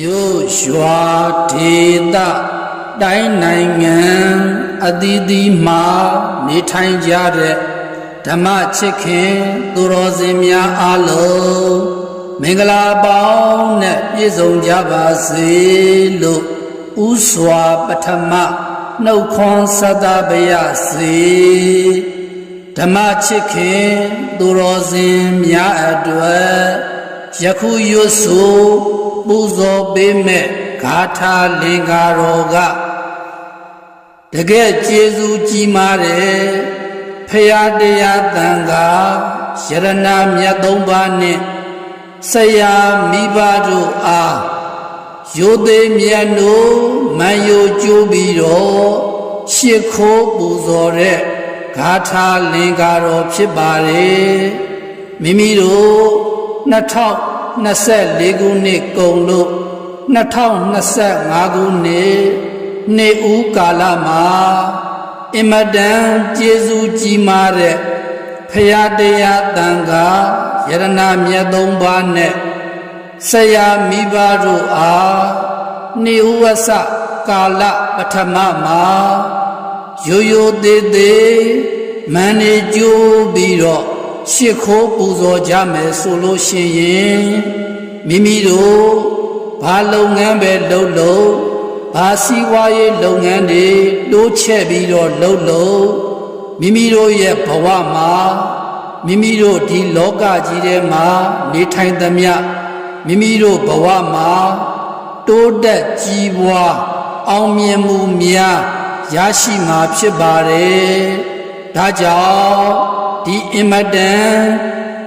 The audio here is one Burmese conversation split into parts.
မြို့ရွာဒေသတိုင်းနိုင်ငံအသီးသီးမှာနေထိုင်ကြတဲ့ဓမ္မချစ်ခင်သူတော်စင်များအားလုံးမင်္ဂလာပေါင်းနဲ့ပြည့်စုံကြပါစေလို့ဥစွာပထမနှုတ်ခွန်းဆက်သပါရစေဓမ္မချစ်ခင်သူတော်စင်များအတွက်ယခုရွတ်ဆိုပူဇော်ပေးမဲ့ဂါထာလင်္ကာတော်ကတကယ်ကျေးဇူးကြီးမားတယ်ဖရာတရားတန်ခါယရဏမြတ်သုံးပါးနဲ့ဆရာမိဘတို့အားရိုသေမြတ်တို့မန်ယိုကျိုးပြီးတော့ရှ िख ိုးပူဇော်တဲ့ဂါထာလင်္ကာတော်ဖြစ်ပါတယ်မိမိတို့2024ခုနှစ်ကုန်လို့2025ခုနှစ်နေဦးကာလမှာအမတန်ကျေးဇူးကြီးမားတဲ့ဖရာတရားတန်ခါယရဏမြတ်သုံးပါးနဲ့ဆရာမိဘတို့အားနေဦးဝဆကာလပထမမှာရိုးရိုးသေးသေးမန်နေကြိုးပြီးတော့ရှ िख ိုးပူဇော်ကြမယ်ဆိုလို့ရှိရင်မိမိတို့ဘာလုပ်ငန်းပဲလုပ်လို့ဘာစီးပွားရေးလုပ်ငန်းတွေတိုးချဲ့ပြီးတော့လုပ်မိမိတို့ရဲ့ဘဝမှာမိမိတို့ဒီလောကကြီးထဲမှာနေထိုင်သမျှမိမိတို့ဘဝမှာတိုးတက်ကြီးပွားအောင်မြင်မှုများရရှိမှာဖြစ်ပါတယ်ဒါကြောင့်ဒီအမတန်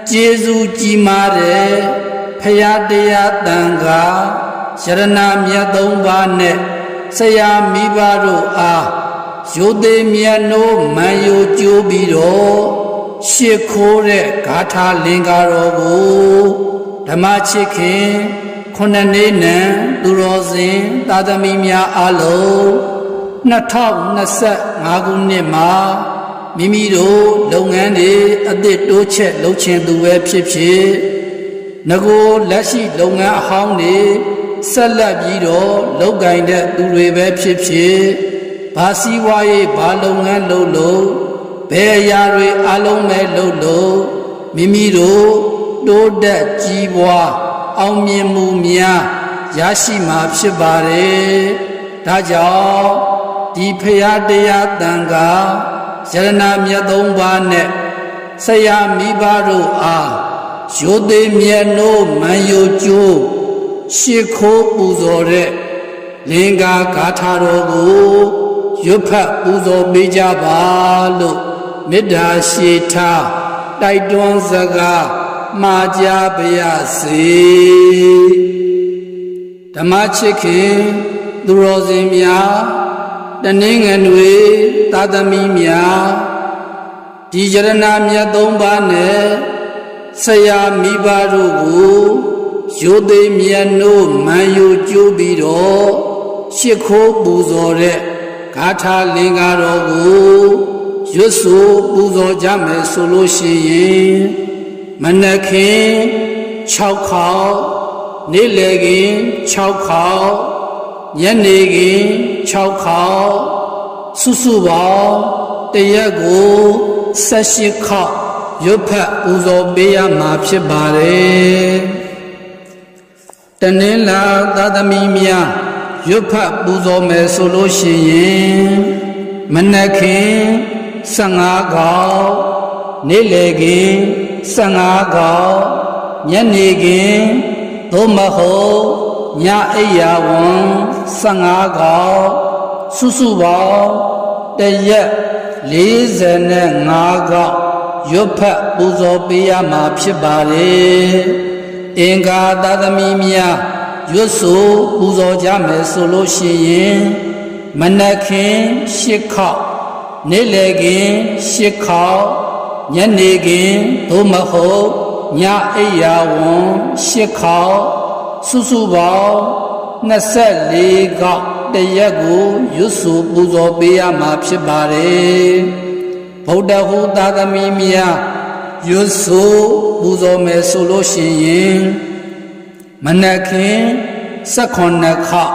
ကျေးဇူးကြီးမားတဲ့ဖရာတရားတန်ခါယရဏမြတ်သုံးပါးနဲ့ဆရာမိဘတို့အားရိုသေမြတ်နိုးမန်ယိုကျိုးပြီးတော့ရှ िख ိုးတဲ့ဂါထာလင်္ကာတော်ကိုဓမ္မချစ်ခင်ခုနှစ်နှစ်နံသူတော်စင်သာသမီများအားလုံး2025ခုနှစ်မှာမိမိတို့လုပ်ငန်းတွေအသစ်တိုးချဲ့လုပ်ချင်သူပဲဖြစ်ဖြစ်ငကိုလက်ရှိလုပ်ငန်းအဟောင်းတွေဆက်လက်ပြီးတော့လုပ်ကင်တဲ့သူတွေပဲဖြစ်ဖြစ်ဘာစီးပွားရေးဘာလုပ်ငန်းလုပ်လို့ဘယ်အရာတွေအလုံးမဲ့လုပ်လို့မိမိတို့တိုးတက်ကြီးပွားအောင်မြင်မှုများရရှိမှာဖြစ်ပါတယ်ဒါကြောင့်ဒီဖရာတရားတန်ခါယရဏမြတ်သုံးပါးနဲ့ဆရာမိဘတို့အားရိုသေမြတ်နိုးမန်ယိုကျိုးရှ िख ိုးပူဇော်တဲ့လင်္ကာဂါထာတော်ကိုရွတ်ဖတ်ပူဇော်ပေးကြပါလို့မေတ္တာရှေထားတိုက်တွန်းစကားမှာကြားပါရစေဓမ္မချစ်ခင်သူတော်စင်များတနင်္ဂနွေသာသမီများဒီယရဏမြတ်သုံးပါးနဲ့ဆရာမိဘတို့ကိုရိုသေမြတ်နိုးမန်ယိုကျိုးပြီးတော့ရှ िख ိုးပူဇော်တဲ့ဂါထာလင်္ကာတော်ကိုရွတ်ဆိုပူဇော်ကြမယ်ဆိုလို့ရှိရင်မနက်ခင်း6ခေါက်နေ့လယ်ခင်း6ခေါက်ညနေခင်း6ခေါက်စုစုပေါင်းတရက်ကို18ခေါက်ရွတ်ဖတ်ပူဇော်ပေးရမှာဖြစ်ပါတယ်တနင်္လာသာသမီများရွတ်ဖတ်ပူဇော်မယ်ဆိုလို့ရှိရင်မနက်ခင်း15ခေါက်နေ့လယ်ခင်း15ခေါက်ညနေခင်းသို့မဟုတ်ညအိယာဝန်15ခေါက်စုစုပေါင်းတရက်45ခေါက်ရွတ်ဖတ်ပူဇော်ပေးရမှာဖြစ်ပါတယ်အင်္ဂါသာသမီများရွတ်ဆိုပူဇော်ကြမယ်ဆိုလို့ရှိရင်မနက်ခင်း8ခေါက်နေ့လယ်ခင်း8ခေါက်ညနေခင်းသို့မဟုတ်ညအိယာဝန်8ခေါက်စုစုပေါင်း24ခေါက်တရက်ကိုရွတ်ဆိုပူဇော်ပေးရမှာဖြစ်ပါတယ်ဗုဒ္ဓဟူသာသမီများရွတ်ဆိုပူဇော်မယ်ဆိုလို့ရှိရင်မနက်ခင်း 18ခေါက်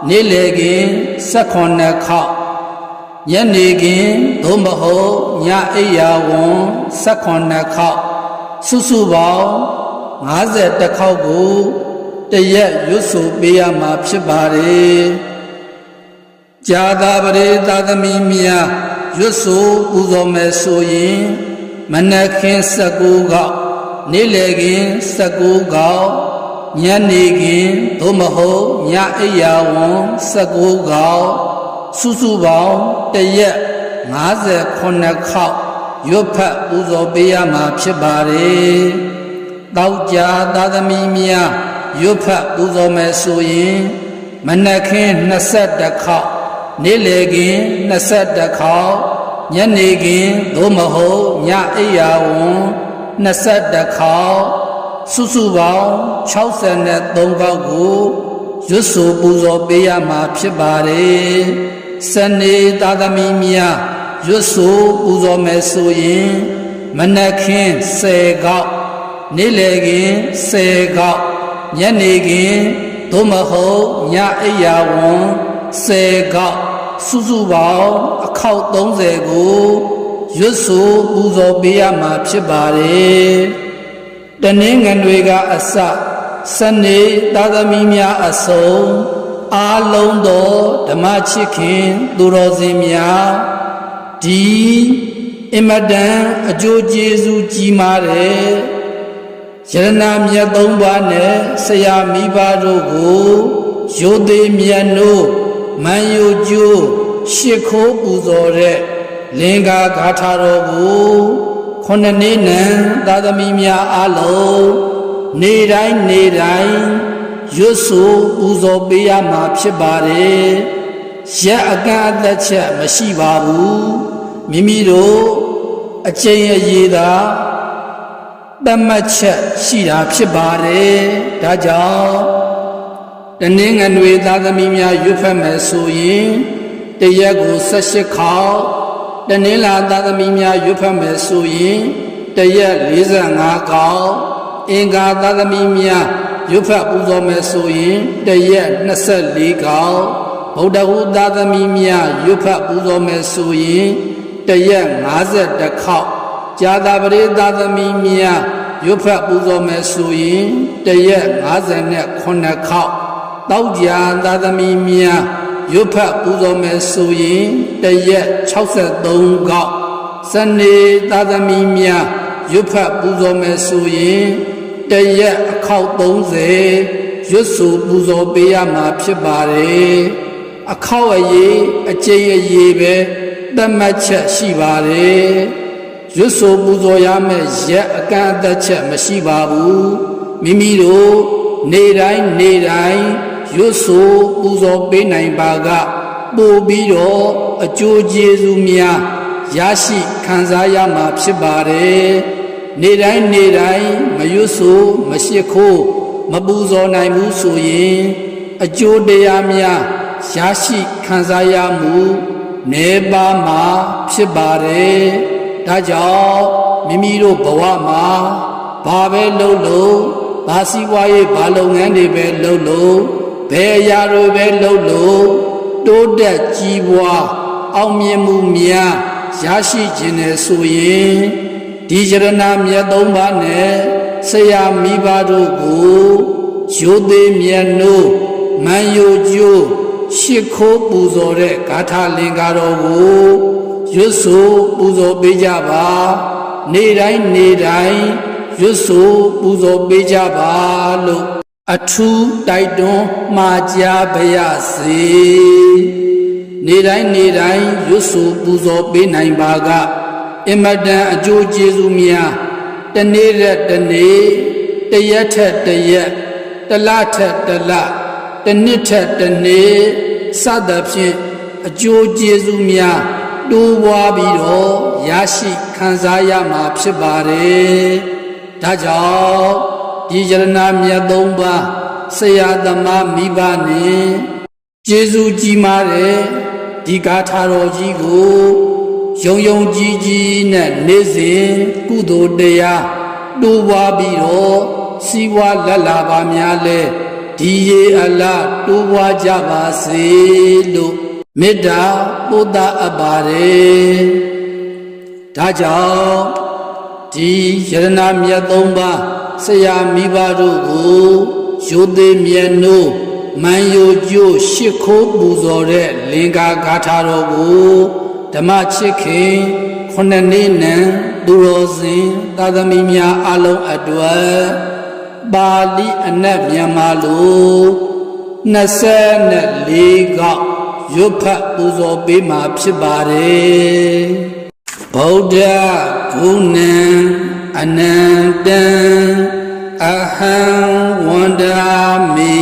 နေ့လည်ခင်18ခေါက်ညနေခင်းသို့မဟုတ်ညအိယာဝန်18ခေါက်စုစုပေါင်း51ခေါက်ကိုတရက်ရွတ်ဆိုပေးရမှာဖြစ်ပါတယ်။ကြာသာပရိသာသမီများရွတ်ဆိုပူဇော်မယ်ဆိုရင်မနက်ခင်း19ခေါက်နေ့လည်ခင်း19ခေါက်ညနေခင်းသို့မဟုတ်ညအိယာဝန်19ခေါက်စုစုပေါင်းတရက်58ခေါက်ရွတ်ဖတ်ပူဇော်ပေးရမှာဖြစ်ပါတယ်။တောက်ကြသာသမီများရွတ်ဖတ်ပူဇော်မယ်ဆိုရင်မနက်ခင်း22ခေါက်နေ့လည်ခင်း22ခေါက်ညနေခင်းသို့မဟုတ်ညအိယာဝန်22ခေါက်စုစုပေါင်း63ခေါက်ကိုရွတ်ဆိုပူဇော်ပေးရမှာဖြစ်ပါတယ်။စနေသာသမီများရွတ်ဆိုပူဇော်မယ်ဆိုရင်မနက်ခင်း10ခေါက်နေ့လည်ခင်း10ခေါက်ညနေခင်းသို့မဟုတ်ညအိယာဝန်10ခေါက်စုစုပေါင်းအခေါက်30ကိုရွတ်ဆိုပူဇော်ပေးရမှာဖြစ်ပါတယ်။တနင်္ဂနွေကအစစနေသာသမီများအစုံအားလုံးသောဓမ္မချစ်ခင်သူတော်စင်များဒီအင်မတန်အကျိုးကျေးဇူးကြီးမားတဲ့ယရဏမြတ်သုံးပါးနဲ့ဆရာမိဘတို့ကိုရိုသေမြတ်နိုးမန်ယိုကျိုးရှ िख ိုးပူဇော်တဲ့လင်္ကာဂါထာတော်ကိုခုနှစ်နေ့နံသာသမီများအားလုံးနေ့တိုင်းရွတ်ဆိုပူဇော်ပေးရမှာဖြစ်ပါတယ်။ရက်အကန့်အသတ်ချက်မရှိပါဘူး။မိမိတို့အကျင့်အရေးသာတတ်မှတ်ချက်ရှိတာဖြစ်ပါတယ်။ဒါကြောင့်တနင်္ဂနွေသာသမီများရွတ်ဖတ်မယ်ဆိုရင်တရက်ကို18ခေါက်တနင်္လာသာသမီများရွတ်ဖတ်မယ်ဆိုရင်တရက်45ခေါက်အင်္ဂါသာသမီများရွတ်ဖတ်ပူဇော်မယ်ဆိုရင်တရက်24ခေါက်ဗုဒ္ဓဟူသာသမီများရွတ်ဖတ်ပူဇော်မယ်ဆိုရင်တရက်52ခေါက်ကြာသာပရိသာသမီများရွတ်ဖတ်ပူဇော်မယ်ဆိုရင်တရက်59ခေါက်တောက်ကြာသာသမီများရွတ်ဖတ်ပူဇော်မယ်ဆိုရင်တရက်63ခေါက်စနေသာသမီများရွတ်ဖတ်ပူဇော်မယ်ဆိုရင်တရက်အခေါက်30ရွတ်ဆိုပူဇော်ပေးရမှာဖြစ်ပါတယ်အခေါက်အရေးအကျင့်အရေးပဲတတ်မှတ်ချက်ရှိပါတယ်ရွတ်ဆိုပူဇော်ရမယ့်ရက်အကန့်အသတ်ချက်မရှိပါဘူးမိမိတို့နေ့တိုင်းရွတ်ဆိုပူဇော်ပေးနိုင်ပါကပို့ပြီးတော့အကျိုးကျေးဇူးများရရှိခံစားရမှာဖြစ်ပါတယ်နေ့တိုင်းမရွတ်ဆိုမရှ िख ိုးမပူဇော်နိုင်ဘူးဆိုရင်အကျိုးတရားများရရှိခံစားရမှုနေပါမှာဖြစ်ပါတယ်ဒါကြောင့်မိမိတို့ဘဝမှာဘာပဲလုပ်ဘာစီးပွားရေးဘာလုပ်ငန်းတွေပဲလုပ်ဘယ်အရာတွေပဲလုပ်တိုးတက်ကြီးပွားအောင်မြင်မှုများရရှိခြင်းနဲ့ဆိုရင်ဒီယရဏမြတ်သုံးပါးနဲ့ဆရာမိဘတို့ကိုရိုသေမြတ်နိုးမန်ယိုကျိုးရှ िख ိုးပူဇော်တဲ့ဂါထာလင်္ကာတော်ကိုရွတ်ဆိုပူဇော်ပေးကြပါနေ့တိုင်းရွတ်ဆိုပူဇော်ပေးကြပါလို့အထူးတိုက်တွန်းမှာကြားပါရစေနေ့တိုင်းရွတ်ဆိုပူဇော်ပေးနိုင်ပါကအင်မတန်အကျိုးကျေးဇူးများတနေ့တနေ့တရက်ထက်တရက်တလထက်တလတနှစ်ထက်တနှစ်စသဖြင့်အကျိုးကျေးဇူးများတိုးပွားပြီးတော့ရရှိခံစားရမှာဖြစ်ပါတယ်ဒါကြောင့်ဒီယရဏမြတ်သုံးပါးဆရာသမားမိဘနဲ့ကျေးဇူးကြီးမားတဲ့ဒီဂါထာတော်ကြီးကိုယုံကြည်နဲ့နေ့စဉ်ကုသိုလ်တရားတိုးပွားပြီးတော့စီးပွားလက်လာပါများလဲဒ ဒီရေအလားတိုးပွားကြပါစေလို့မေတ္တာပို့သအပ်ပါတယ်ဒါကြောင့်ဒီယရဏမြတ်သုံးပါးဆရာမိဘတို့ကိုရိုသေမြတ်နိုးမန်ယိုကျိုးရှ िख ိုးပူဇော်တဲ့လင်္ကာဂါထာတော်ကိုဓမ္မချစ်ခင်ခုနှစ်နှစ်နံသူတော်စင်သာသမီများအလုံးအတွက်ပါဠိအနက်မြန်မာလို24ခေါက်ရွတ်ဖတ်ပူဇော်ပေးမှာဖြစ်ပါတယ်ဗုဒ္ဓဂုဏံအနန္တံအဟံဝန္ဒာမိ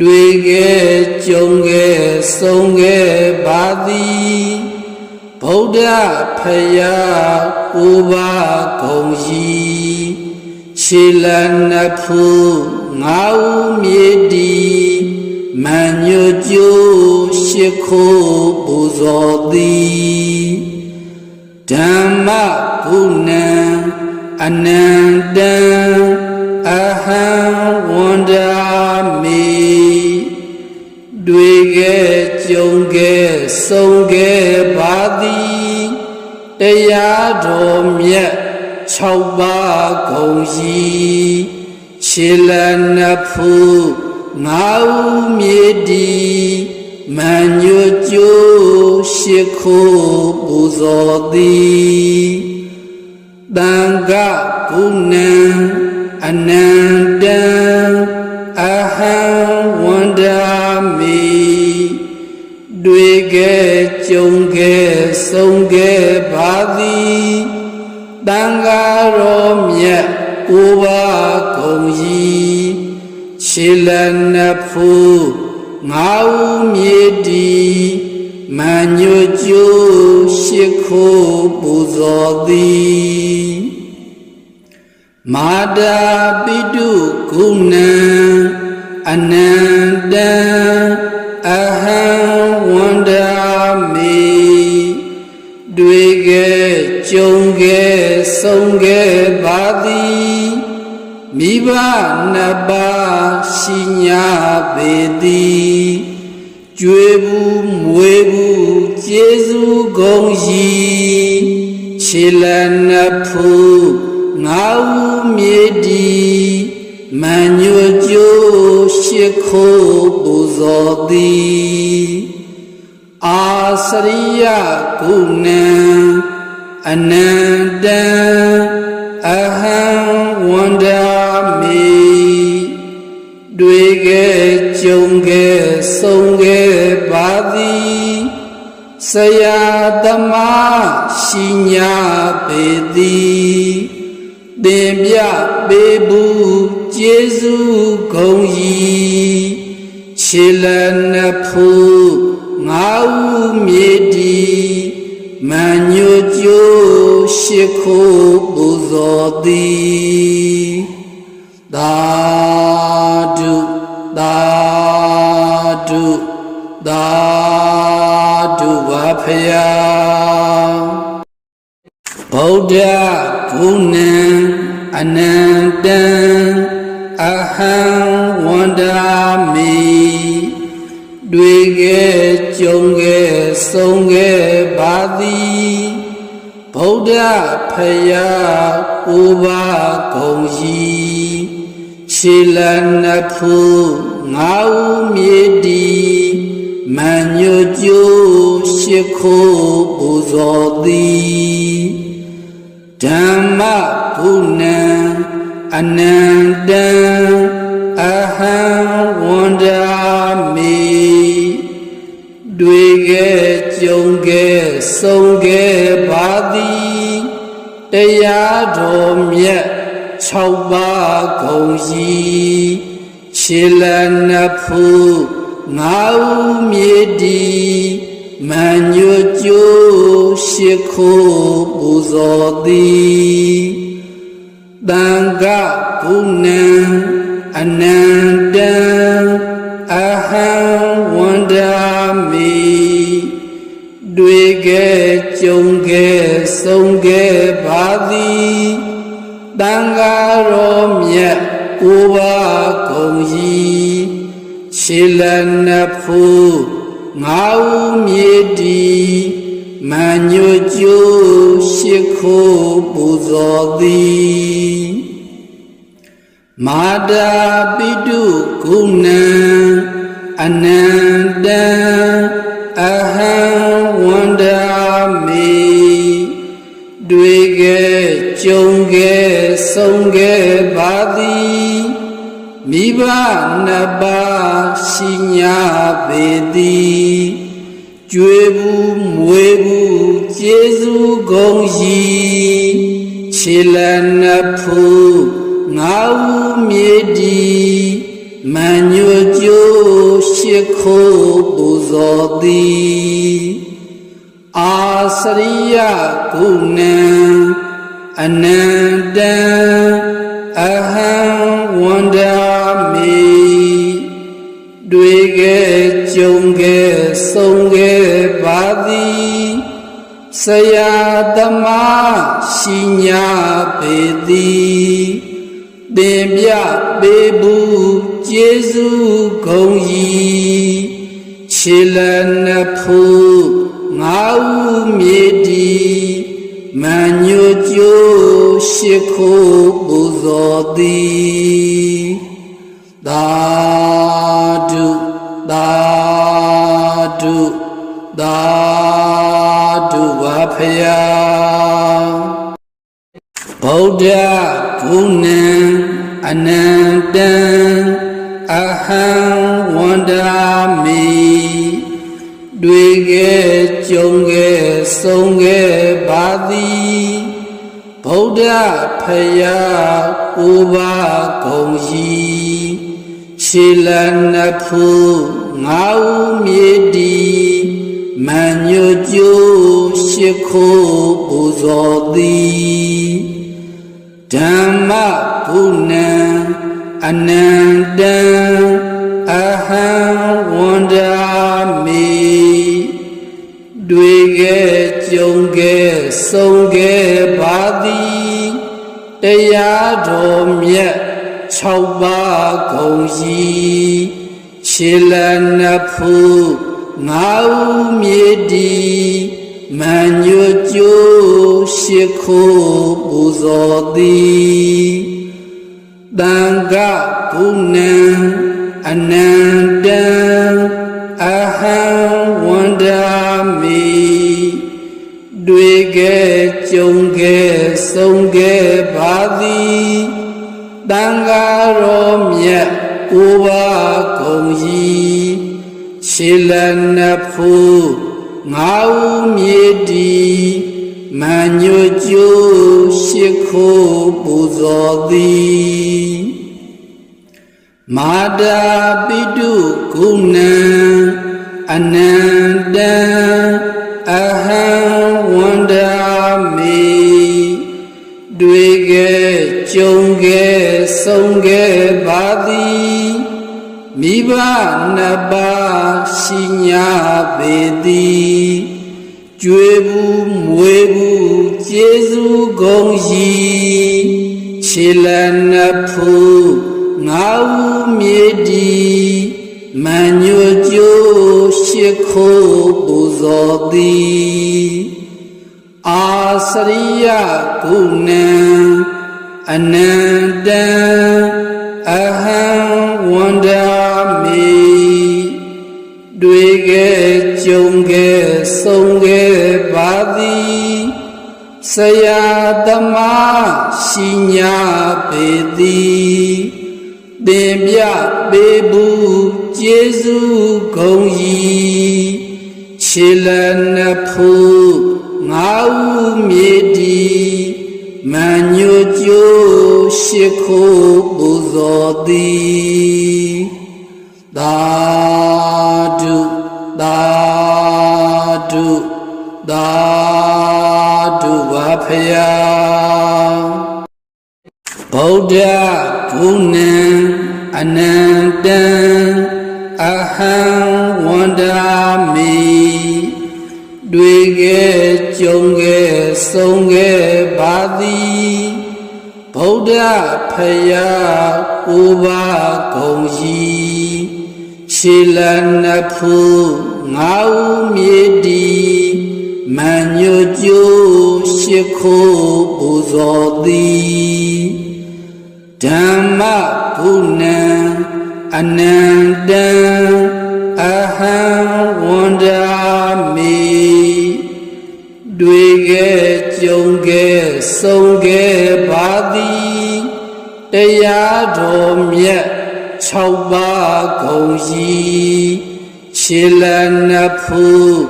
တွေ့ခဲ့ကြုံခဲ့ဆုံးခဲ့ပါသည်ဗုဒ္ဓဖယားကိုပါဂုံကြီးခြေလနှစ်ဖူးငါးဦးမြေတီမန်ညိုကျိုးရှ िख ိုးပူဇော်သည်ဓမ္မဂုဏံအနန္တံအဟံဝန္ဒာမိတွေ့ခဲ့ကြုံခဲ့ဆုံးခဲ့ပါသည်တရားတော်မြတ်6ပါးဂုံကြီးခြေလနှစ်ဖူးငါးဦးမြေတီမန်ညိုကျိုးရှ िख ိုးပူဇော်သည်တန်ခဂုဏံအနန္တံအဟံဝန္ဒာမိတွေ့ခဲ့ကြုံခဲ့ဆုံးခဲ့ပါသည်တန်ခါတော်မြတ်ကိုပါဂုံကြီးခြေလနှစ်ဖူးငါးဦးမြေတီမန်ညိုကျိုးရှ िख ိုးပူဇော်သည်မာတာပိတုဂုဏံအနန္တံအဟံဝန္ဒာမိတွေ့ခဲ့ကြုံခဲ့ဆုံးခဲ့ပါသည်မိဘနှစ်ပါးရှိညာပေသည်ကျွေးဘူးမွေးဘူးကျေးဇူးဂုံကြီးခြေလနှစ်ဖူးငါးဦးမြေတီမန်ညိုကျိုးရှ िख ိုးပူဇော်သည်အာစရိယဂုဏံအနန္တံအဟံဝန္ဒာမိတွေ့ခဲ့ကြုံခဲ့ဆုံးခဲ့ပါသည်ဆရာသမားရှိညာပေသည်သင်ပြပေးဘူးကျေးဇူးဂုံကြီးခြေလနှစ်ဖူးငါးဦးမြေတီမန်ညိုကျိုးရှ िख ိုးပူဇော်သည်သာဓုသာဓုသာဓုပါဖယားဗုဒ္ဓဂုဏံအနန္တံအဟံဝန္ဒာမိတွေ့ခဲ့ကြုံခဲ့ဆုံးခဲ့ပါသည်ဗုဒ္ဓဖယားကိုပါဂုံကြီးခြေလနှစ်ဖူးငါးဦးမြေတီမန်ညိုကျိုးရှ िख ိုးပူဇော်သည်ဓမ္မဂုဏံအနန္တံအဟံဝန္ဒာမိတွေ့ခဲ့ကြုံခဲ့ဆုံးခဲ့ပါသည်တရားတော်မြတ်6ပါးဂုံကြီးခြေလနှစ်ဖူးငါးဦးမြေတီမန်ညိုကျိုးရှ िख ိုးပူဇော်သည်တန်ခဂုဏံအနန္တံအဟံဝန္ဒာမိတွေ့ခဲ့ကြုံခဲ့ဆုံးခဲ့ပါသည်တန်ခါတော်မြတ် ကိုးပါးကုန်ကြီးခြေလက်နှစ်ဖူးငါးဦးမြေတီမန်ညွတ်ကျိုးရှိခိုးပူဇော်သည်မာတာပိတုကုဏံအနန္တံအဟံဝန္ဒာမိတွေ့ခဲ့ကြုံခဲ့ဆုံးခဲ့ပါသည်မိဘနှစ်ပါးရှိညာပေသည်ကျွေးဘူးမွေးဘူးကျေးဇူးဂုဏ်ရှိခြေလက်နှစ်ဖူးငါးဦးမြေတီမန်ညွတ်ကျိုးရှိခိုးပူဇော်သည်အာစရိယကုဏံအနန္တံအဟံဝန္ဒာမိတွေ့ခဲ့ကြုံခဲ့ဆုံးခဲ့ပါသည်ဆရာသမားရှိညာပေသည်သင်ပြပေးဘူးကျေးဇူးဂုဏ်ရှိခြေလက်နှစ်ဖူးငါးဦးမြေတီမန်ညွတ်ကျိုးရှိခိုးပူဇော်သည်သာဓုသာဓုသာဓုပါဖယားဗုဒ္ဓဂုဏံအနန္တံအဟံဝန္ဒာမိတွေ့ခဲ့ကြုံခဲ့ဆုံးခဲ့ပါသည်ဗုဒ္ဓဖယားကိုးပါးကုန်ရှိခြေလက်နှစ်ဖူးငါးဦးမြေတီမန်ညွတ်ကျိုးရှိခိုးပူဇော်သည်ဓမ္မဂုဏံအနန္တံအဟံဝန္ဒာမိတွေ့ခဲ့ကြုံခဲ့ဆုံးခဲ့ပါသည်တရားတော်မြတ်6ပါးကုန်ရှိခြေလက်နှစ်ဖူးငါးဦးမြေတီမန်ညွတ်ကျိုးရှိခိုးပူဇော်သည်သံဃာဂုဏံအနန္တံအဟံဝန္ဒာမိတွေ့ခဲ့ကြုံခဲ့ဆုံးခဲ့ပါသည်သံဃာတော်မြတ်ကိုးပါးကုန်ရှိခြေလက်နှစ်ဖူးငါးဦးမြေတီမန်ညွတ်ကျိုးရှိခိုးပူဇော်သည်မာတာပိတုကုဏံအနန္တံအဟံဝန္ဒာမိတွေ့ခဲ့ကြုံခဲ့ဆုံးခဲ့ပါသည်မိဘနှစ်ပါးရှိညာပေသည်ကျွေးဘူးမွေးဘူးကျေးဇူးဂုဏ်ရှိခြေလက်နှစ်ဖူးငါးဦးမြေတီမန်ညွတ်ကျိုးရှိခိုးပူဇော်သည်အာစရိယကုဏံအနန္တံအဟံဝန္ဒာမိတွေ့ခဲ့ကြုံခဲ့ဆုံးခဲ့ပါသည်ဆရာသမားရှိညာပေသည်သင်ပြပေးဘူးကျေးဇူးဂုဏ်ရှိခြေလက်နှစ်ဖူးငါးဦးမြေတီမန်ညွတ်ကျိုးရှိခိုးပူဇော်သည်သာဓုသာဓုသာဓုပါဖယားဗုဒ္ဓဂုဏံအနန္တံအဟံဝန္ဒာမိတွေ့ခဲ့ကြုံခဲ့ဆုံးခဲ့ပါသည်ဗုဒ္ဓဖယား ကိုးပါးဂုံကြီးခြေလနှစ်ဖူးငါးဦးမြေတီမန်ညွတ်ကျိုးရှိခိုးပူဇော်သည်ဓမ္မဂုဏံအနန္တံအဟံဝန္ဒာမိတွေ့ခဲ့ကြုံခဲ့ဆုံးခဲ့ပါသည်တရားတော်မြတ်6ပါးဂုံကြီးခြေလနှစ်ဖူး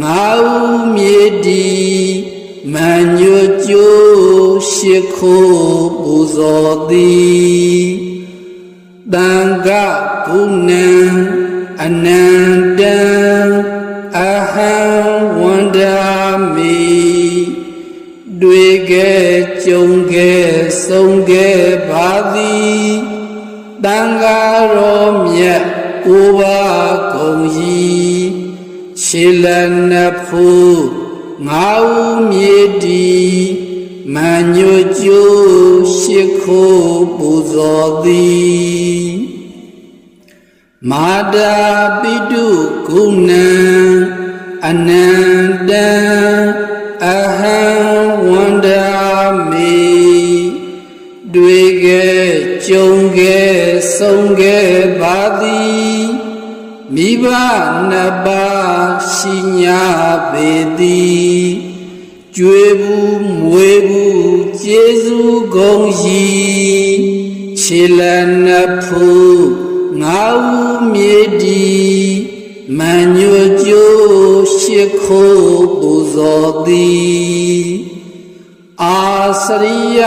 ငါးဦးမြေတီမန်ညွတ်ကျိုးရှိခိုးပူဇော်သည်တန်ခဂုဏံအနန္တံအဟံဝန္ဒာမိတွေ့ခဲ့ကြုံခဲ့ဆုံးခဲ့ပါသည်တန်ခါတော်မြတ်ကိုးပါးဂုံကြီးခြေလနှစ်ဖူးငါးဦးမြေတီမန်ညွတ်ကျိုးရှိခိုးပူဇော်သည်မာတာပိတုဂုဏံအနန္တံအဟံဝန္ဒာမိတွေ့ခဲ့ကြုံခဲ့ဆုံးခဲ့ပါသည်မိဘနှစ်ပါးရှိညာပေသည်ကြွေဘူးမွေဘူးကျေးဇူးဂုဏ်ရှိခြေလနှစ်ဖူးငါးဦးမြေတီမန်ညွတ်ကျိုးရှိခိုးပူဇော်သည်အာစရိယ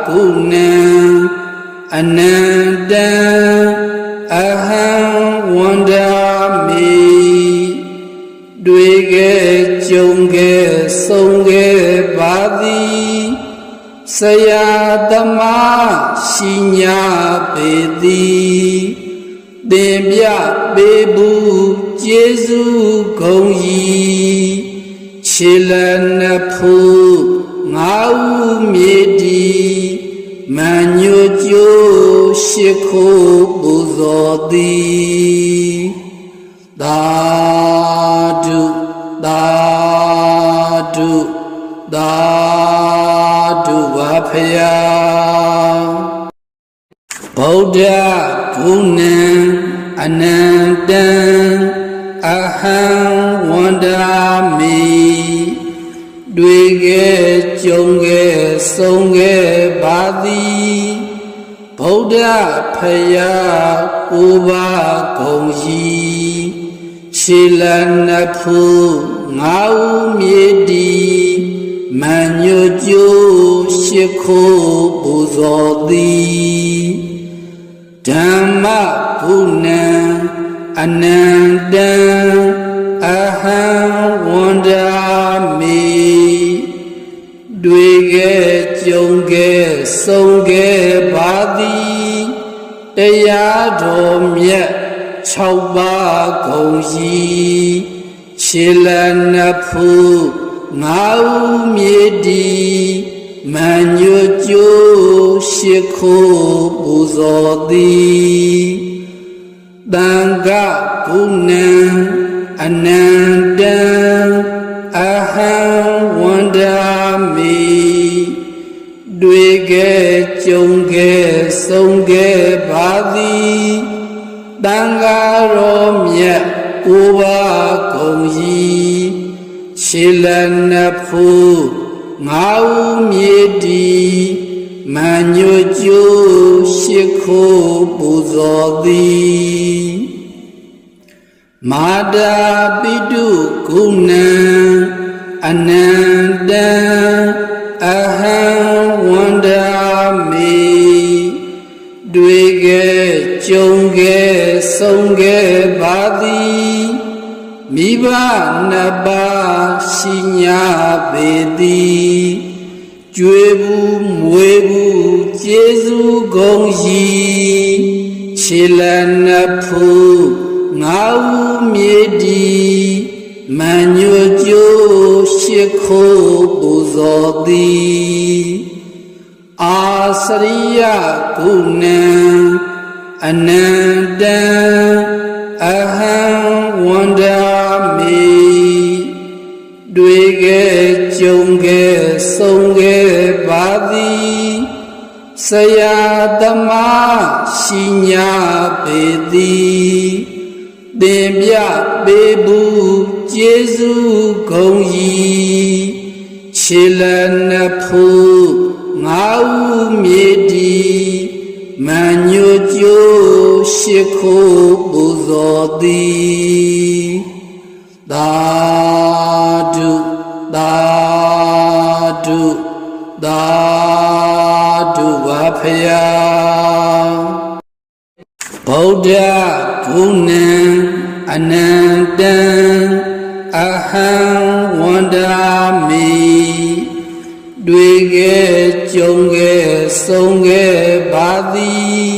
ဂုဏံအနန္တံအဟံဝန္ဒာမိတွေ့ခဲ့ကြုံခဲ့ဆုံးခဲ့ပါသည်ဆရာသမားရှိညာပေသည်သင်ပြပေးဘူးကျေးဇူးဂုဏ်ကြီးခြေလနှစ်ဖူးငါးဦးမြေတီမန်ညွတ်ကျိုးရှိခိုးပူဇော်သည်သာဓုသာဓုသာဓုပါဖယားဗုဒ္ဓဂုဏံအနန္တံအဟံဝန္ဒာမိတွေ့ခဲ့ကြုံခဲ့ဆုံးခဲ့ပါသည်ဗုဒ္ဓဖယားကိုးပါးဂုံကြီးခြေလနှစ်ဖူးငါးဦးမြေတီမန်ညွတ်ကျိုးရှိခိုးပူဇော်သည်ဓမ္မဂုဏံအနန္တံအဟံဝန္ဒာမိတွေ့ခဲ့ကြုံခဲ့ဆုံးခဲ့ပါသည်တရားတော်မြတ်6ပါးဂုံကြီးခြေလနှစ်ဖူးငါးဦးမြေတီမန်ညွတ်ကျိုးရှိခိုးပူဇော်သည်တန်ခဂုဏံအနန္တံအဟံဝန္ဒာမိတွေ့ခဲ့ကြုံခဲ့ဆုံးခဲ့ပါသည်တန်ခါတော်မြတ်ကိုးပါးဂုံကြီးခြေလနှစ်ဖူးငါးဦးမြေတီမန်ညွတ်ကျိုးရှိခိုးပူဇော်သည်မာတာပိတုဂုဏံအနန္တံအဟံဝန္ဒာမိတွေ့ခဲ့ကြုံခဲ့ဆုံးခဲ့ပါသည်မိဘနှစ်ပါးရှိညာပေသည်ကြွေဘူးမွေဘူးကျေးဇူးဂုဏ်ရှိခြေလနှစ်ဖူးငါးဦးမြေတီမန်ညွတ်ကျိုးရှိခိုးပူဇော်သည်အာစရိယဂုဏံ အနန္တံအဟံဝန္ဒာမိတွေ့ခဲ့ကြုံခဲ့ဆုံးခဲ့ပါသည်ဆရာသမားရှိညာပေသည်သင်ပြပေးဘူးကျေးဇူးဂုဏ်ကြီးခြေလနှစ်ဖူးငါးဦးမြေတီမန်ညိုကျိုးရှိခိုးပူဇော်သည်သာဓုသာဓုသာဓုပါဖယားဗုဒ္ဓဂုဏံအနန္တံအဟံဝန္ဒာမိတွေ့ခဲ့ကြုံခဲ့ဆုံးခဲ့ပါသည်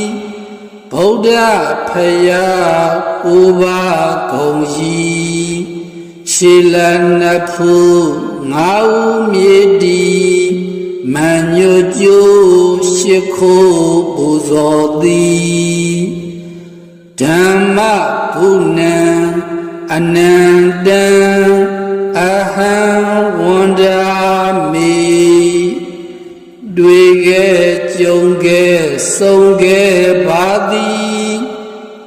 ဗုဒ္ဓဖယားကိုးပါးဂုဏ်ကြီးခြေလနှစ်ဖူးငါးဦးမြေတီမန်ညိုကျိုးရှိခိုးပူဇော်သည်ဓမ္မဂုဏံအနန္တံအဟံဝန္ဒာမိတွေ့ခဲ့ကြုံခဲ့ဆုံးခဲ့ပါသည်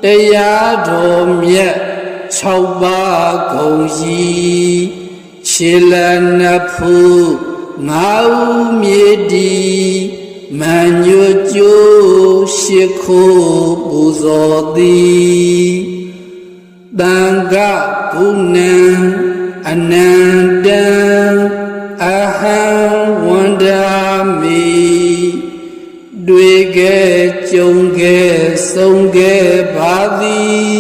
တရားတော်မြတ်6ပါးဂုဏ်ကြီးခြေလနှစ်ဖူးငါးဦးမြေတီမန်ညိုကျိုးရှိခိုးပူဇော်သည်သံဃာဂုဏံအနန္တံအဟံဝန္ဒာမိတွေ့ခဲ့ကြုံခဲ့ဆုံးခဲ့ပါသည်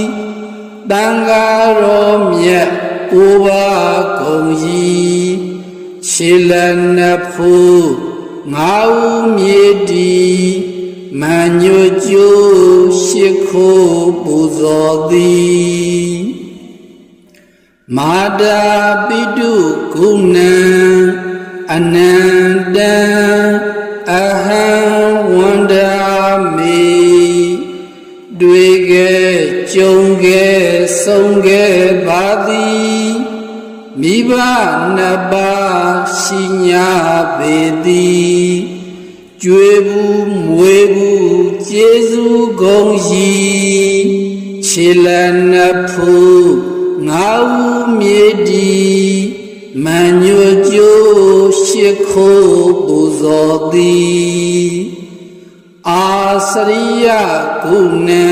သံဃာတော်မြတ်ကိုးပါးဂုဏ်ကြီးခြေလနှစ်ဖူးငါးဦးမြေတီမန်ညိုကျိုးရှိခိုးပူဇော်သည်မာတာပိတုဂုဏံအနန္တံအဟံဝန္ဒာမိတွေ့ခဲ့ကြုံခဲ့ဆုံးခဲ့ပါသည်မိဘနှစ်ပါးရှိညာပေသည်ကြွေဘူးမွေဘူးကျေးဇူးဂုဏ်ကြီးခြေလနှစ်ဖူးငါးဦးမြေတီမန်ညိုကျိုးရှိခိုးပူဇော်သည်အာစရိယဂုဏံ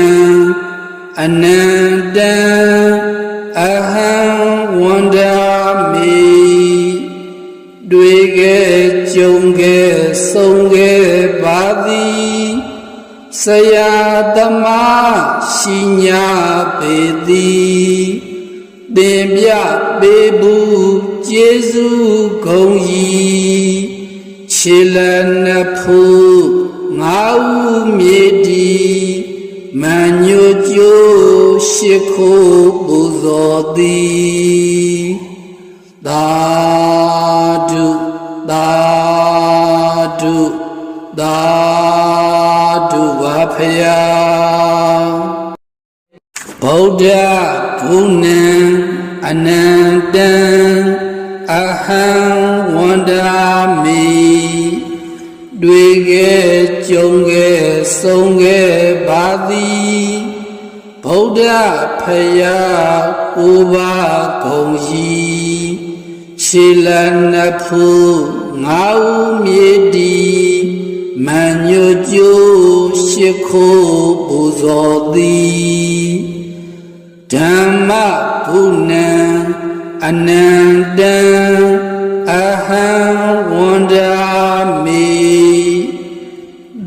အနန္တံအဟံဝန္ဒာမိတွေ့ခဲ့ကြုံခဲ့ဆုံးခဲ့ပါသည်ဆရာသမားရှိညာပေသည်သင်ပြပေးဘူးကျေးဇူးဂုဏ်ကြီးခြေလနှစ်ဖူးငါးဦးမြေတီမန်ညိုကျိုးရှိခိုးပူဇော်သည်သာဓုသာဓုသာဓုပါဖယားဗုဒ္ဓဂုဏံအနန္တံအဟံဝန္ဒာမိတွေ့ခဲ့ကြုံခဲ့ဆုံးခဲ့ပါသည်ဗုဒ္ဓဖယားကိုးပါးဂုဏ်ကြီးခြေလနှစ်ဖူးငါးဦးမြေတီမန်ညိုကျိုးရှိခိုးပူဇော်သည်ဓမ္မဂုဏံအနန္တံအဟံဝန္ဒာမိ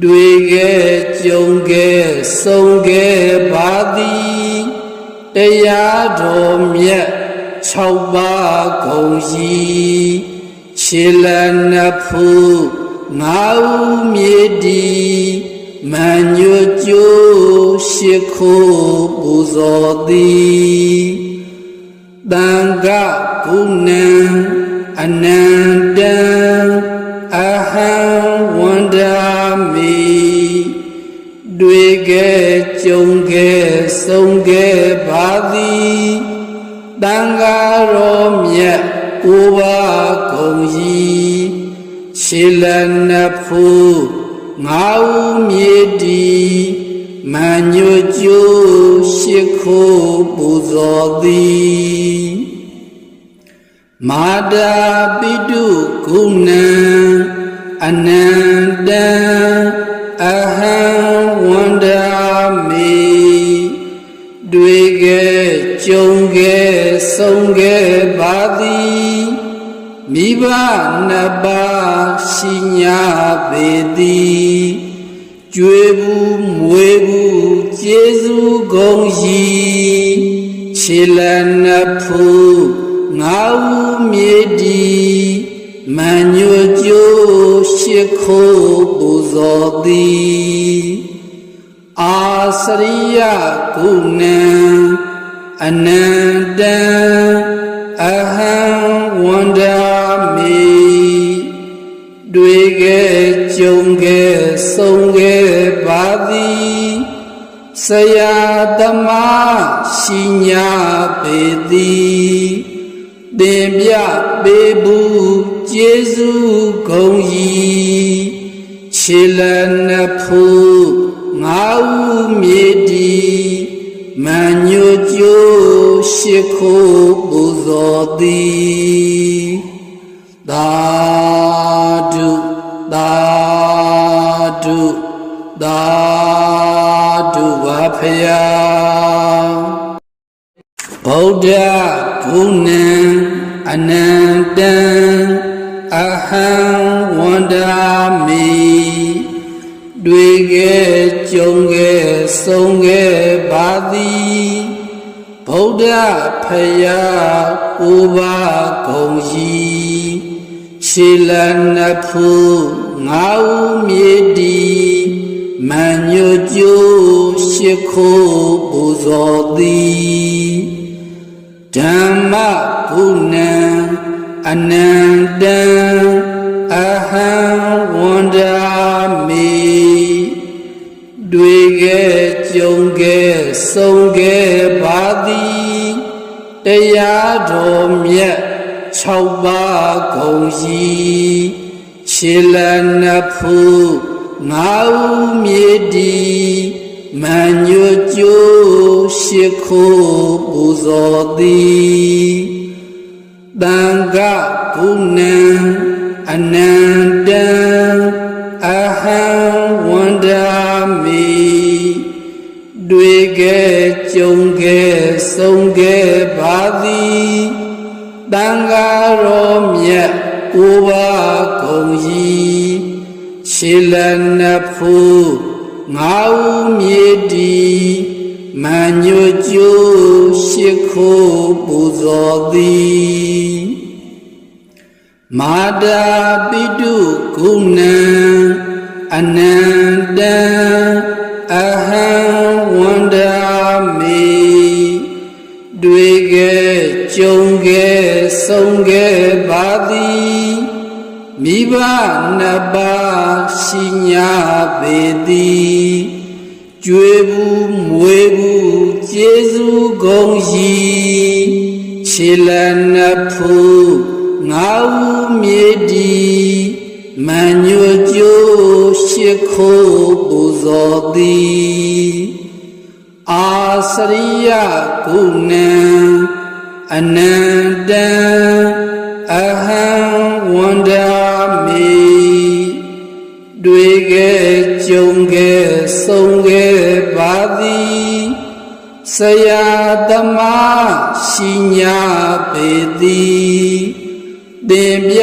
တွေ့ခဲ့ကြုံခဲ့ဆုံးခဲ့ပါသည်တရားတော်မြတ်6ပါးဂုဏ်ကြီးခြေလနှစ်ဖူးငါးဦးမြေတီမန်ညိုကျိုးရှိခိုးပူဇော်သည်သံဃာဂုဏံအနန္တံအဟံဝန္ဒာမိတွေ့ခဲ့ကြ ကြုံခဲ့ဆုံးခဲ့ပါသည်တန်ဃာတော်မြတ်ကိုးပါးကုန်၏ရှေလနှစ်ဖူးငါးဦးမြေတီမန်ညွကျိုးရှိခိုးပူဇော်သည်မာတာပိတုကုဏံအနန္တံအဟံဝန္ဒာမိတွေ့ခဲ့ကြုံခဲ့ဆုံးခဲ့ပါသည်မိဘနှစ်ပါးရှိညာပေသည်ကြွေဘူးမွေဘူးကျေးဇူးကုန်၏ခြေလနှစ်ဖူးငါးဦးမြေတီမန်ညွကျိုးရှိခိုးပူဇော်သည်အာစရိယကုဏံအနန္တံအဟံဝန္ဒာမိတွေ့ခဲ့ကြုံခဲ့ဆုံးခဲ့ပါသည်ဆရာသမားရှိညာပေသည်သင်ပြပေးဘူးကျေးဇူးကုန်၏ခြေလနှစ်ဖူးငါးဦးမြေတီမန်ညွကျိုးရှိခိုးပူဇော်သည်သာဓုသာဓုသာဓုပါဖယားဗုဒ္ဓဂုဏံအနန္တံအဟံဝန္ဒာမိတွေ့ခဲ့ကြုံခဲ့ဆုံးခဲ့ပါသည်ဗုဒ္ဓဖယားကိုးပါးကုန်၏ခြေလနှစ်ဖူးငါးဦးမြေတီမန်ညွကျိုးရှိခိုးပူဇော်သည်ဓမ္မဂုဏံအနန္တံအဟံဝန္ဒာမိတွေ့ခဲ့ကြုံခဲ့ဆုံးခဲ့ပါသည်တရားတော်မြတ်6ပါးကုန်၏ခြေလနှစ်ဖူးငါးဦးမြေတီမန်ညွကျိုးရှိခိုးပူဇော်သည်သံဃာကုဏံအနန္တံအဟံဝန္ဒာမိတွေ့ခဲ့ကြုံခဲ့ဆုံးခဲ့ပါသည်တန်ဃာတော်မြတ်ကိုးပါးကုန်၏ခြေလနှစ်ဖူးငါးဦးမြေတီမန်ညွကျိုးရှိခိုးပူဇော်သည်မာတာပိတုကုဏံအနန္တံအဟံဝန္ဒာမိတွေ့ခဲ့ကြုံခဲ့ဆုံးခဲ့ပါသည်မိဘနှစ်ပါးရှိညာပေသည်ကြွေဘူးမွေဘူးကျေးဇူးကုန်၏ခြေလနှစ်ဖူးငါးဦးမြေတီမန်ညွကျိုးရှိခိုးပူဇော်သည်အာစရိယကုဏံအနန္တံအဟံဝန္ဒာမိတွေ့ခဲ့ကြုံခဲ့ဆုံးခဲ့ပါသည်ဆရာသမားရှိညာပေသည်သင်ပြ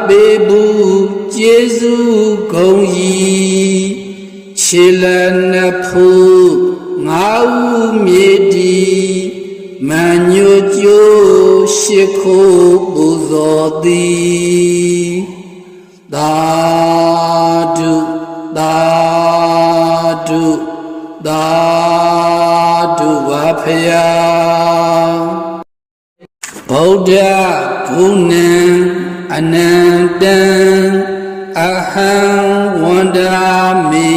ပေးဘူးကျေးဇူးကုန်၏ခြေလနှစ်ဖူးငါးဦးမြေတီမန်ညွကျိုးရှိခိုးပူဇော်သည်သာဓုသာဓုသာဓုပါဖယားဗုဒ္ဓဂုဏံအနန္တံအဟံဝန္ဒာမိ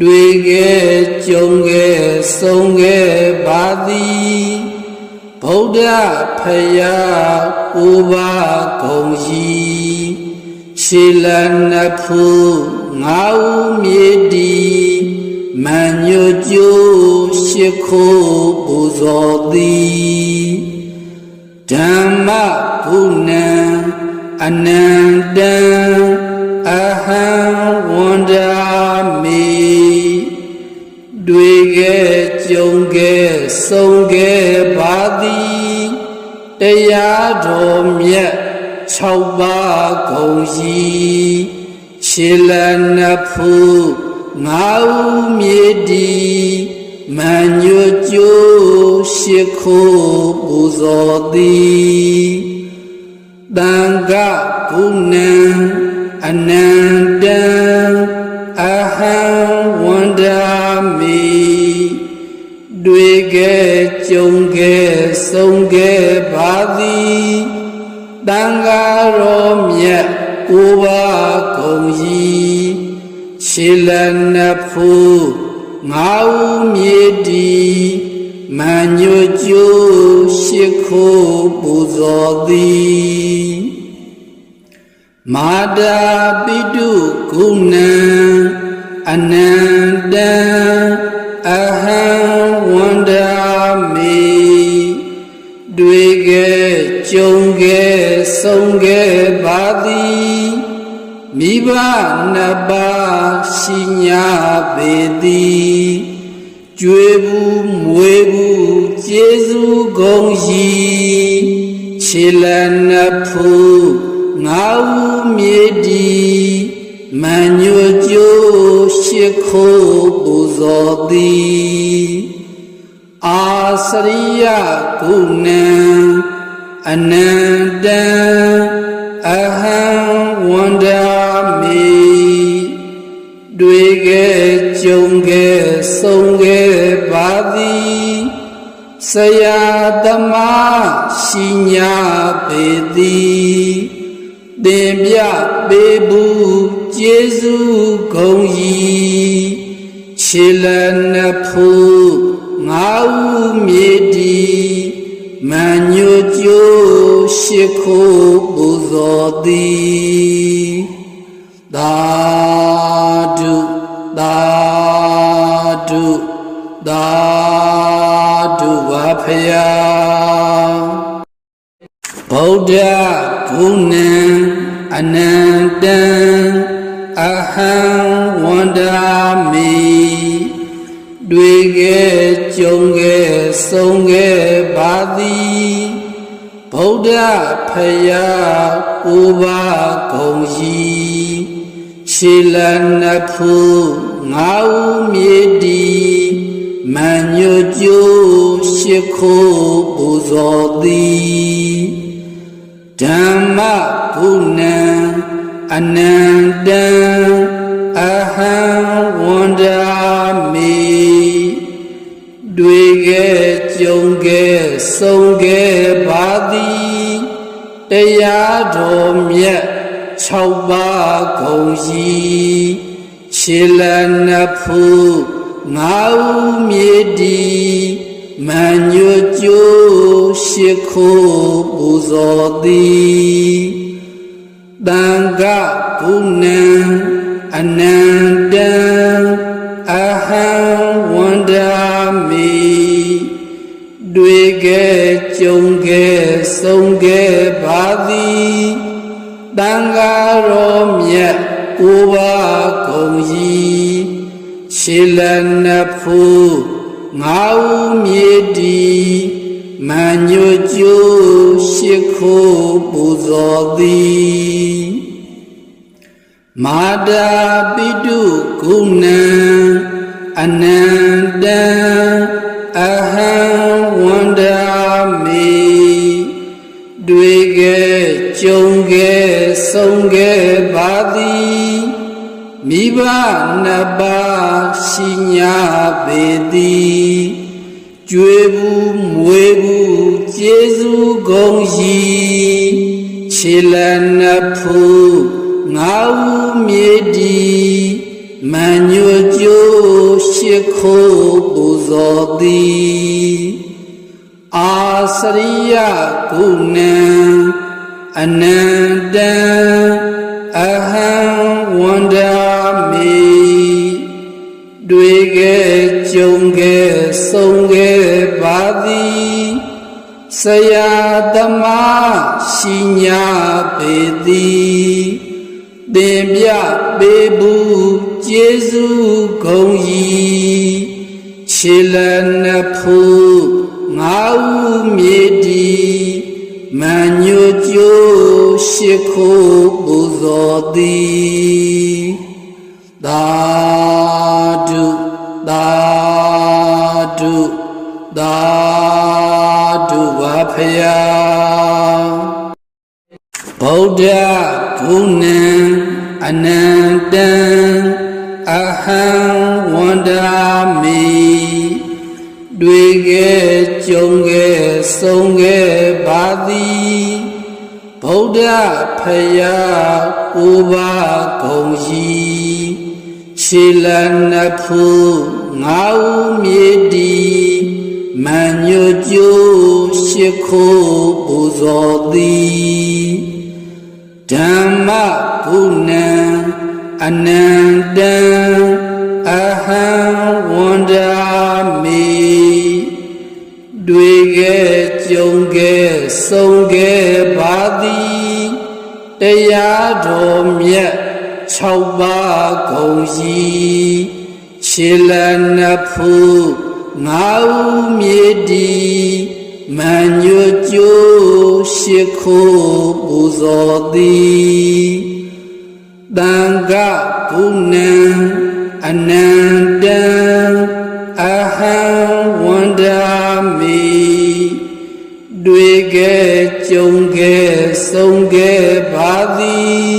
တွေ့ခဲ့ကြုံခဲ့ဆုံးခဲ့ပါသည်ဗုဒ္ဓဖယားကိုးပါးကုန်ကြီးခြေလနှစ်ဖူးငါးဦးမြေတီမန်ညိုကျိုးရှိခိုးပူဇော်သည်ဓမ္မဂုဏံအနန္တံအဟံဝန္ဒာမိတွေ့ခဲ့ကြုံခဲ့ဆုံးခဲ့ပါသည်တရားတော်မြတ်6ပါးကုန်ကြီးခြေလနှစ်ဖူးငါးဦးမြေတီမန်ညိုကျိုးရှိခိုးပူဇော်သည်တန်ခဂုဏံအနန္တံအဟံဝန္ဒာမိတွေ့ခဲ့ကြုံခဲ့ဆုံးခဲ့ပါသည်တန်ခါတော်မြတ်ကိုးပါးကုန်ကြီးခြေလနှစ်ဖူးငါးဦးမြေတီမန်ညိုကျိုးရှိခိုးပူဇော်သည်မာတာပိတုဂုဏံအနန္တံအဟံဝန္ဒာမိတွေ့ခဲ့ကြုံခဲ့ဆုံးခဲ့ပါသည်မိဘနှစ်ပါးရှိညာပေသည်ကြွေဘူးမွေဘူးကျေးဇူးကုန်ကြီးခြေလနှစ်ဖူးငါးဦးမြေတီမန်ညိုကျိုးရှိခိုးပူဇော်သည်အာစရိယဂုဏံအနန္တံအဟံဝန္ဒာမိတွေ့ခဲ့ကြုံခဲ့ဆုံးခဲ့ပါသည်ဆရာသမားရှိညာပေသည်သင်ပြပေးဘူးကျေးဇူးကုန်ကြီးခြေလနှစ်ဖူးငါးဦးမြေတီမန်ညိုကျိုးရှိခိုးပူဇော်သည်သာဓုသာဓုသာဓုပါဖယားဗုဒ္ဓဂုဏံအနန္တံအဟံဝန္ဒာမိတွေ့ခဲ့ကြုံခဲ့ဆုံးခဲ့ပါသည်ဗုဒ္ဓဖယားကိုးပါးကုန်ကြီးခြေလနှစ်ဖူးငါးဦးမြေတီမန်ညိုကျိုးရှိခိုးပူဇော်သည်ဓမ္မဂုဏံအနန္တံအဟံဝန္ဒာမိတွေ့ခဲ့ကြုံခဲ့ဆုံးခဲ့ပါသည်တရားတော်မြတ်6ပါးကုန်ကြီးခြေလနှစ်ဖူးငါးဦးမြေတီမန်ညိုကျိုးရှိခိုးပူဇော်သည်တန်ခဂုဏံအနန္တံအဟံဝန္ဒာမိတွေ့ခဲ့ကြုံခဲ့ဆုံးခဲ့ပါသည်တန်ခါတော်မြတ်ကိုးပါးကုန်ကြီးခြေလနှစ်ဖူးငါးဦးမြေတီမန်ညိုကျိုးရှိခိုးပူဇော်သည်မာတာပိတုဂုဏံအနန္တံအဟံဝန္ဒာမိတွေ့ခဲ့ကြုံခဲ့ဆုံးခဲ့ပါသည်မိဘနှစ်ပါးရှိညာပေသည်ကြွေဘူးမွေဘူးကျေးဇူးကုန်ကြီးခြေလနှစ်ဖူးငါးဦးမြေတီမန်ညိုကျိုး ရှိခိုးပူဇော်သည်အာစရိယကုဏံအနန္တံအဟံဝန္ဒာမိတွေ့ခဲ့ကြုံခဲ့ဆုံးခဲ့ပါသည်ဆရာသမားရှိညာပေသည်သင်ပြပေးဘူးကျေးဇူးဂုဏ်ကြီးခြေလနှစ်ဖူးငါးဦးမြေတီမန်ညိုကျိုးရှိခိုးပူဇော်သည်သာဓုသာဓုသာဓုပါဖယားဗုဒ္ဓဂုဏံအနန္တံအဟံဝန္ဒာမိတွေ့ခဲ့ကြုံခဲ့ဆုံးခဲ့ပါသည်ဗုဒ္ဓဖယားကိုးပါးဂုဏ်ကြီးခြေလနှစ်ဖူးငါးဦးမြေတီမန်ညိုကျိုးရှိခိုးပူဇော်သည်ဓမ္မဂုဏံအနန္တံအဟံဝန္ဒာမိတွေ့ခဲ့ကြုံခဲ့ဆုံးခဲ့ပါသည်တရားတော်မြတ်6ပါးဂုဏ်ကြီးခြေလနှစ်ဖူးငါးဦးမြေတီမန်ညိုကျိုးရှိခိုးပူဇော်သည်သံဃာဂုဏံအနန္တံအဟံဝန္ဒာမိတွေ့ခဲ့ကြုံခဲ့ဆုံးခဲ့ပါသည်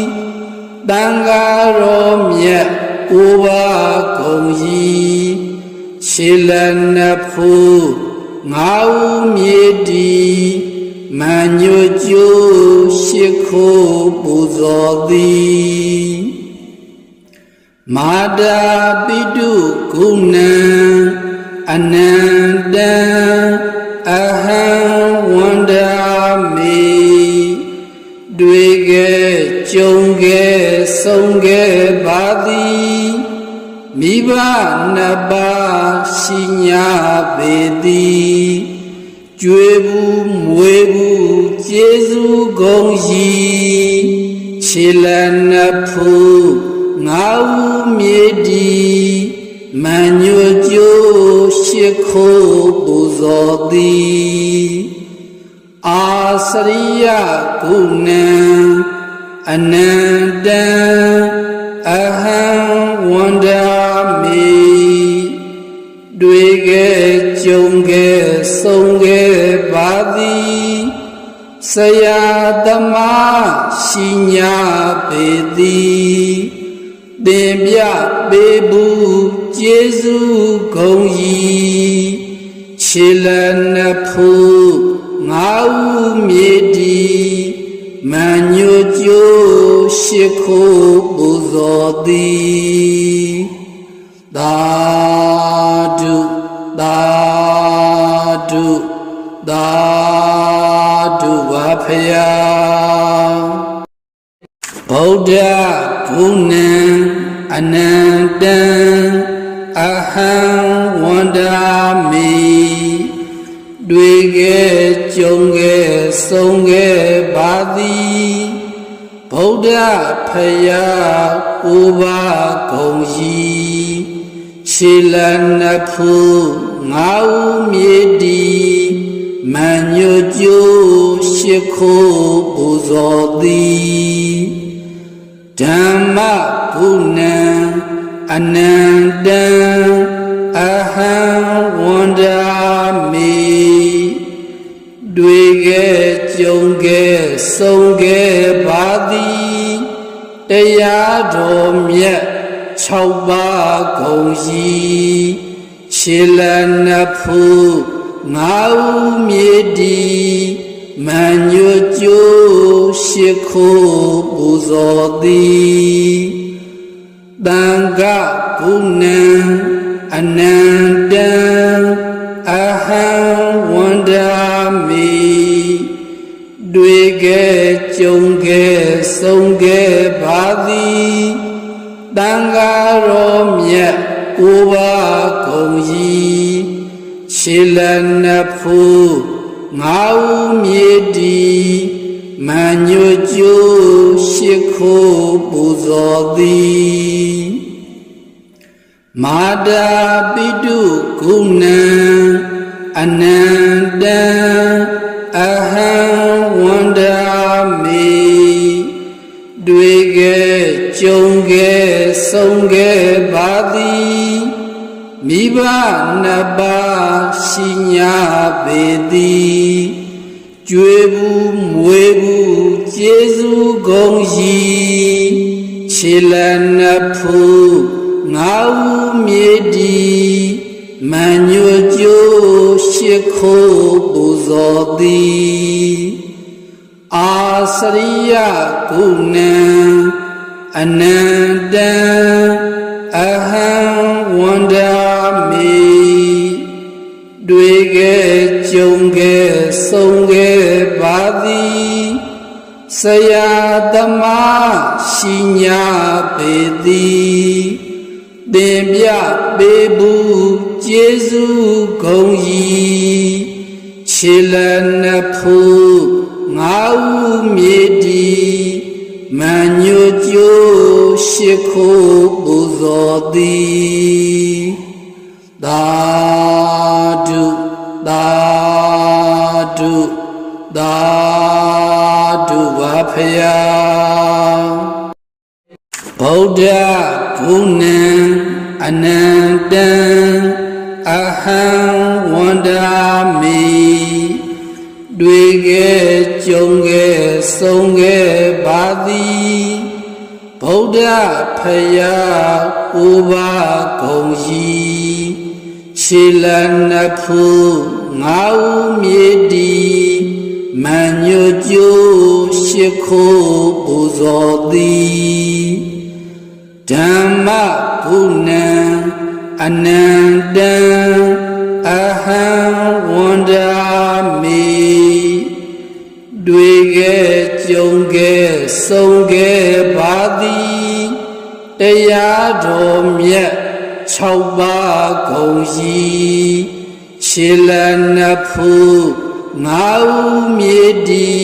သံဃာတော်မြတ်ကိုးပါးဂုဏ်ကြီးခြေလနှစ်ဖူးငါးဦးမြေတီမန်ညိုကျိုးရှိခိုးပူဇော်သည်မာတာပိတုဂုဏံအနန္တံအဟံဝန္ဒာမိတွေ့ခဲ့ကြုံခဲ့ဆုံးခဲ့ပါသည်မိဘနှစ်ပါးရှိညာပေသည်ကြွေဘူးမွေဘူးကျေးဇူးဂုဏ်ကြီးခြေလနှစ်ဖူးငါးဦးမြေတီမန်ညိုကျိုးရှိခိုးပူဇော်သည်အာစရိယကုဏံအနန္တံအဟံဝန္ဒာမိတွေ့ခဲ့ကြုံခဲ့ဆုံးခဲ့ပါသည်ဆရာသမားရှိညာပေသည်သင်ပြပေးဘူးကျေးဇူးဂုဏ်ကြီးခြေလနှစ်ဖူးငါးဦးမြေတီမန်ညိုကျိုးရှိခိုးပူဇော်သည်သာဓုသာဓုသာဓုပါဖယားဗုဒ္ဓဂုဏံအနန္တံအဟံဝန္ဒာမိတွေ့ခဲ့ကြုံခဲ့ဆုံးခဲ့ပါသည်ဗုဒ္ဓဖယားကိုးပါးဂုဏ်ကြီးခြေလနှစ်ဖူးငါးဦးမြေတီမန်ညိုကျိုးရှိခိုးပူဇော်သည်ဓမ္မဂုဏံအနန္တံအဟံဝန္ဒာမိတွေ့ခဲ့ကြုံခဲ့ဆုံးခဲ့ပါသည်တရားတော်မြတ်6ပါးဂုဏ်ကြီးခြေလနှစ်ဖူးငါးဦးမြေတီမန်ညိုကျိုးရှိခိုးပူဇော်သည်သံဃာဂုဏံ အနန္တံအဟံဝန္ဒာမိတွေ့ခဲ့ကြုံခဲ့ဆုံးခဲ့ပါသည်တန်ဃာတော်မြတ်ကိုးပါးကုန်ကြီးခြေလက်နှစ်ဖူးငါးဦးမြေတီမညွတ်ကျိုးရှိခိုးပူဇော်သည်မာတာပိတုကုဏံအနန္တံအဟံဝန္ဒာမိတွေ့ခဲ့ကြုံခဲ့ဆုံးခဲ့ပါသည်မိဘနှစ်ပါးရှိညာပေသည်ကျွေးဘူးမွေးဘူးကျေးဇူးဂုဏ်ရှိခြေလက်နှစ်ဖူးငါးဦးမြေတီမညွတ်ကျိုးရှိခိုးပူဇော်သည်အာစရိယကုဏံအနန္တံအဟံဝန္ဒာမိတွေ့ခဲ့ကြုံခဲ့ဆုံးခဲ့ပါသည်ဆရာသမားရှိညာပေသည်သင်ပြပေးဘူးကျေးဇူးဂုဏ်ရှိခြေလက်နှစ်ဖူးငါးဦးမြေတီမညွတ်ကျိုးရှိခိုးပူဇော်သည်သာဓုသာဓုသာဓုပါဖယားဗုဒ္ဓဂုဏံအနန္တံအဟံဝန္ဒာမိတွေ့ခဲ့ကြုံခဲ့ဆုံးခဲ့ပါသည်ဗုဒ္ဓဖယားကိုးပါးကုန်ရှိခြေလက်နှစ်ဖူးငါးဦးမြေတီမညွတ်ကျိုးရှိခိုးပူဇော်သည်ဓမ္မဂုဏံအနန္တံအဟံဝန္ဒာမိတွေ့ခဲ့ကြုံခဲ့ဆုံးခဲ့ပါသည်တရားတော်မြတ်6ပါးကုန်ရှိခြေလက်နှစ်ဖူးငါးဦးမြေတီ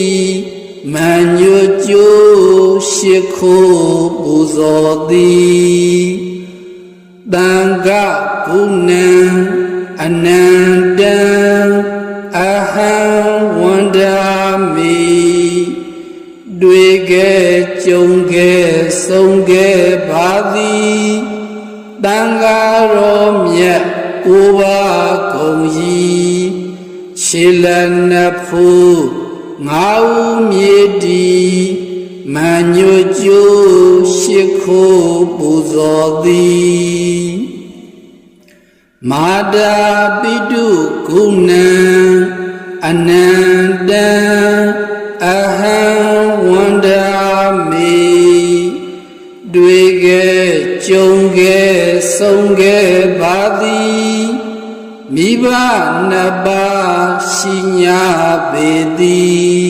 မညွတ်ကျိုးရှိခိုးပူဇော်သည်သံဃာဂုဏံအနန္တံအဟံဝန္ဒာမိတွေ့ခဲ့ကြုံခဲ့ဆုံးခဲ့ပါသည်တန်ဃာတော်မြတ်ကိုးပါးကုန်ရှိခြေလက်နှစ်ဖူးငါးဦးမြေတီမညွတ်ကျိုးရှိခိုးပူဇော်သည်မာတာပိတုကုဏံအနန္တံအဟံဝန္ဒာမိတွေ့ခဲ့ကြုံခဲ့ဆုံးခဲ့ပါသည်မိဘနှစ်ပါးရှိညာပေသည်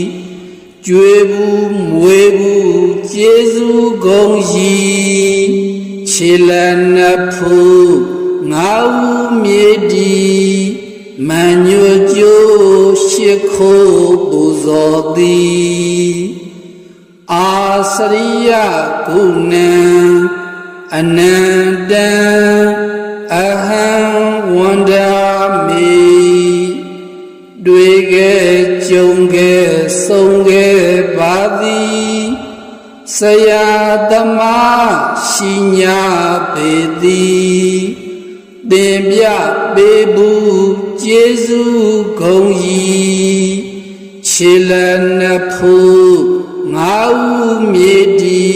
ကျွေးဘူးမွေးဘူးကျေးဇူးဂုဏ်ရှိခြေလက်နှစ်ဖူးငါးဦးမြေတီမညွတ်ကျိုးရှိခိုးပူဇော်သည်အာစရိယကုဏံအနန္တံအဟံဝန္ဒာမိတွေ့ခဲ့ကြုံခဲ့ဆုံးခဲ့ပါသည်ဆရာသမားရှိညာပေသည်သင်ပြပေးဘူးကျေးဇူးဂုဏ်ရှိခြေလက်နှစ်ဖူးငါးဦးမြေတီ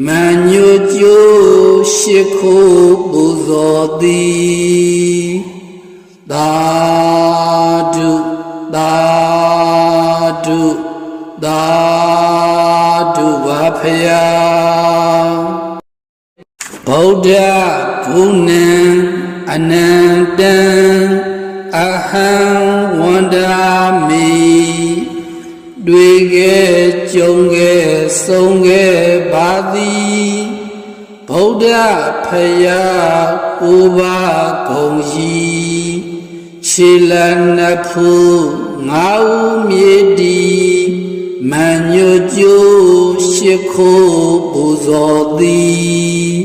မညွတ်ကျိုးရှိခိုးပူဇော်သည်သာဓုသာဓုသာဓုပါဖယားဗုဒ္ဓဂုဏံ အနန္တံအဟံဝန္ဒာမိတွေ့ခဲ့ကြုံခဲ့ဆုံးခဲ့ပါသည်ဗုဒ္ဓဖယားကိုးပါးကုန်ကြီးခြေလနှစ်ဖူးငါးဦးမြေတီမန်ညွတ်ကျိုးရှိခိုးပူဇော်သည်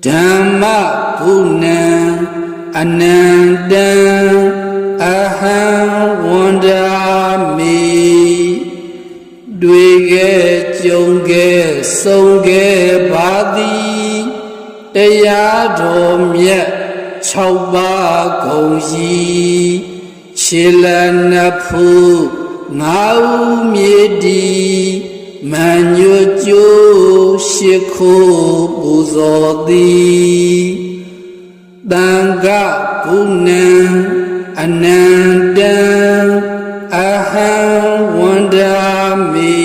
ဓမ္မဘုဏံအနန္တံအဟံဝန္ဒာမိတွေ့ခဲ့ကြုံခဲ့ဆုံးခဲ့ပါသည်တရားတော်မြတ်6ပါးကုန်ကြီးခြေလနှစ်ဖူးငါးဦးမြေတီမန်ညွတ်ကျိုးရှိခိုးပူဇော်သည်သံဃာဘုဏံအနန္တံအဟံဝန္ဒာမိ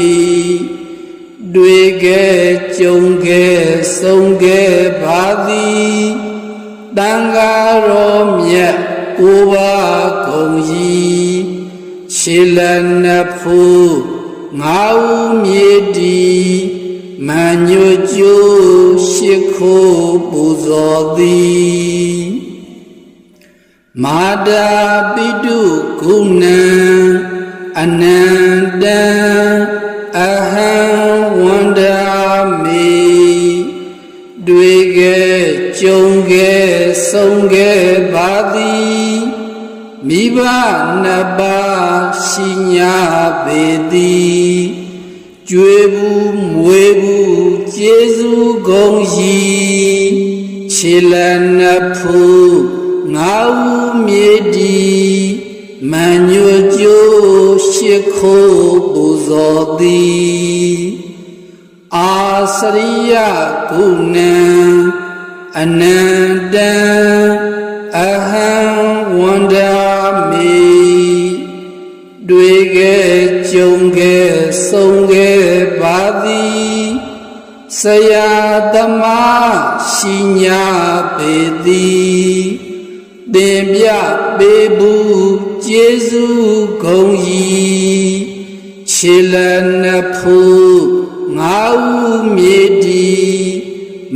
တွေ့ခဲ့ကြုံခဲ့ဆုံးခဲ့ပါသည်သံဃာတော်မြတ်ကိုးပါးကုန်ကြီးခြေလနှစ်ဖူးငါးဦးမြေတီမန်ညွတ်ကျိုးရှိခိုးပူဇော်သည်မာတာပိတုဂုဏံအနန္တံအဟံဝန္ဒာမိတွေ့ခဲ့ကြုံခဲ့ဆုံးခဲ့ပါသည်မိဘနှစ်ပါးရှိညာပေသည်ကျွေးဘူးမွေးဘူးကျေးဇူးကုန်ကြီးခြေလနှစ်ဖူးငါးဦးမြေတီမန်ညွတ်ကျိုးရှိခိုးပူဇော်သည်အာစရိယဂုဏံအနန္တံအဟံဝန္ဒာမိတွေ့ခဲ့ကြုံခဲ့ဆုံးခဲ့ပါသည်ဆရာသမားရှိညာပေသည်သင်ပြပေးဘူးကျေးဇူးကုန်ကြီးခြေလနှစ်ဖူးငါးဦးမြေတီ